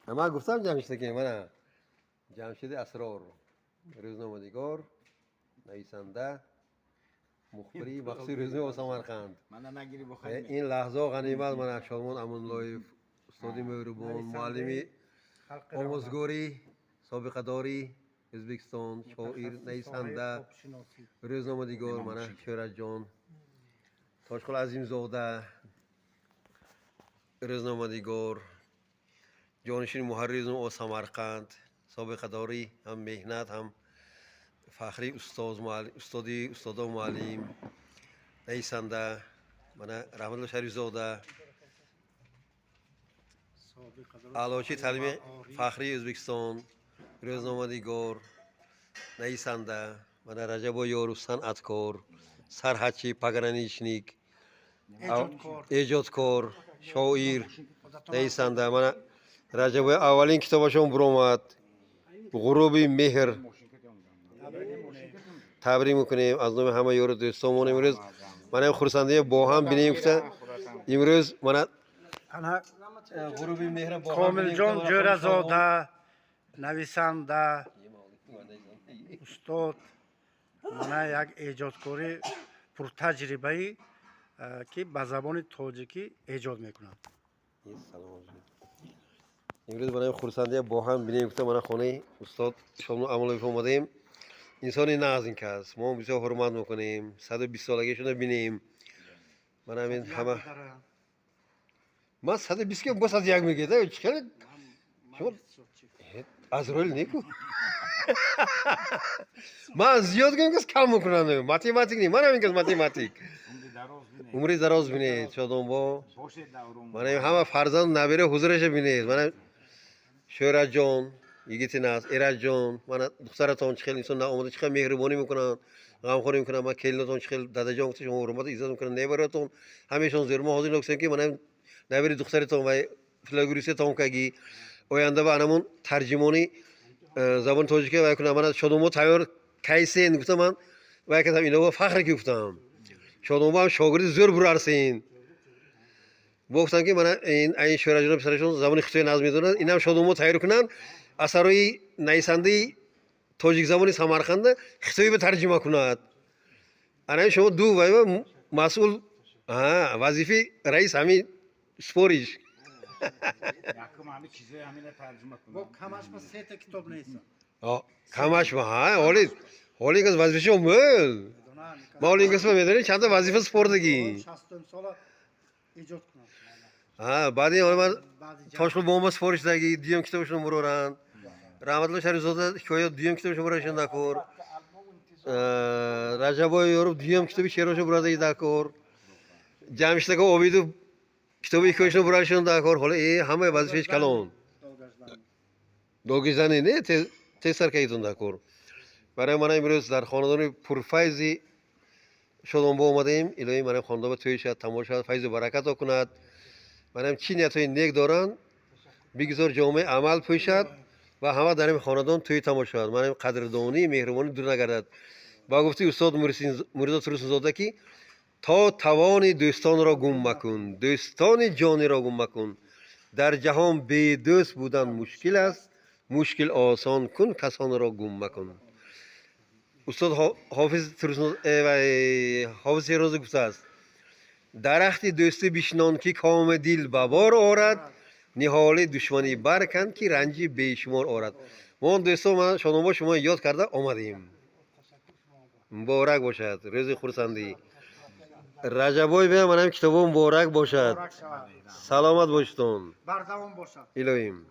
من گفتم جمشید که من جمشید اسرار روزنامه‌نگار نویسنده مخبری مخصوص روزنامه سمرقند این لحظه غنیمت من شادمان امانلویف استاد مهربان معلم آموزگاری سابقه داری ازبکستان شاعر نویسنده روزنامه‌نگار من شهرت جان تاشقل عظیم زاده روزنامه‌نگار جانشین محرر روزنامه سمرقند سابقه داری هم مهنت هم فخری استاد معلم نویسنده من رحمت الله شریف زاده علاشی تعلیم فخری ازبکستان روزنامه‌نگار نویسنده من رجب یارو صنعتکار سرحدچی پگرانیشنیک ایجادکار شاعر نویسنده من رجب اولین کتابشون برآمد غروب مهر تبریک میکنیم از نام همه یار دوستامون. امروز من خورسنده با هم بینیم گفته امروز من غروب مهر با هم کامل جان جورزاده نویسنده استاد من یک ایجادکاری پرتجربه‌ای که به زبان تاجیکی ایجاد میکنم. امروز من خورسنده با هم بینیم گفته من خانه استاد شاملو امالویف اومدیم. انسانی نه از این کس ما بسیار حرمت میکنیم 120 سالگیشون رو بینیم. من همین همه من 120 که بس از یک میگه چه شما از رول نیکو من زیاد گم کس کم میکنم ماتماتیک نی من همین کس ماتماتیک عمری دراز بینید شادم با من همه فرزند نبیره حضورش بینید. من شهرت جان یگیتین است ایرج جان من دخترتون چخیل انسان نامده چخیل مهربانی میکنن غمخوری میکنن من کلتون چخیل دادا جان گفت شما حرمت عزت میکنن نبراتون همیشون زیر ما حاضر نکسیم که من نبری دخترتون و فلاگوریستون کگی آینده با انمون ترجمانی زبان تاجیکی و کنم من شادومو تیار کیسین گفتم من و کدام اینو فخر گفتم شادومو هم شاگرد زور برارسین گفتن که من این شورا جناب سرشون زبان خطی نظم میدونن اینم شادومو تیار کنن اثرای نویسنده تاجیک زبان سمرقند خطی به ترجمه کند. انا شما دو و مسئول وظیفه رئیس همین سپوریش با کمش با 3 تا کتاب نیست. کمش با حالی که وظیفه مول ما حالی که میدونی چند تا وظیفه سپردگی 60 سال ایجاد کنم. بعدی من تاشقل بوم سپورش دگی دیام کتابشون مرورن رحمت الله شریف زاده شاید دیام کتابشون مرورشون دکور رجبای یارو دیام کتابی شیراشو براده دکور جمشید که اویدو کتابی کشون برایشون دکور حالا همه وظیفهش کلان دوگیزنی نه ته سرکیتون دکور. برای من امروز در خاندان پرفیضی شادم با اومدیم. الهی من خاندان توی شد تماشا فیض و برکت کند. منم چی نیتای نیک دارن بگذار جامعه عمل پوشد و همه در این خاندان توی تماشا منم قدردانی مهربانی دور نگردد. با گفتی استاد مرزا تروسن زاده که تا توان دوستان را گم مکن دوستان جانی را گم مکن در جهان بی دوست بودن مشکل است مشکل آسان کن کسان را گم مکن. استاد حافظ شیرازی گفته است درخت دوستی بشنان که کام دل ببار آرد نهال دشمنی برکن که رنجی بیشمار آرد. ما دوستان من شادم شما یاد کرده آمدیم. مبارک باشد روز خورسندی رجبای بیا منم کتابم مبارک باشد سلامت باشتون بردوام باشد الهیم.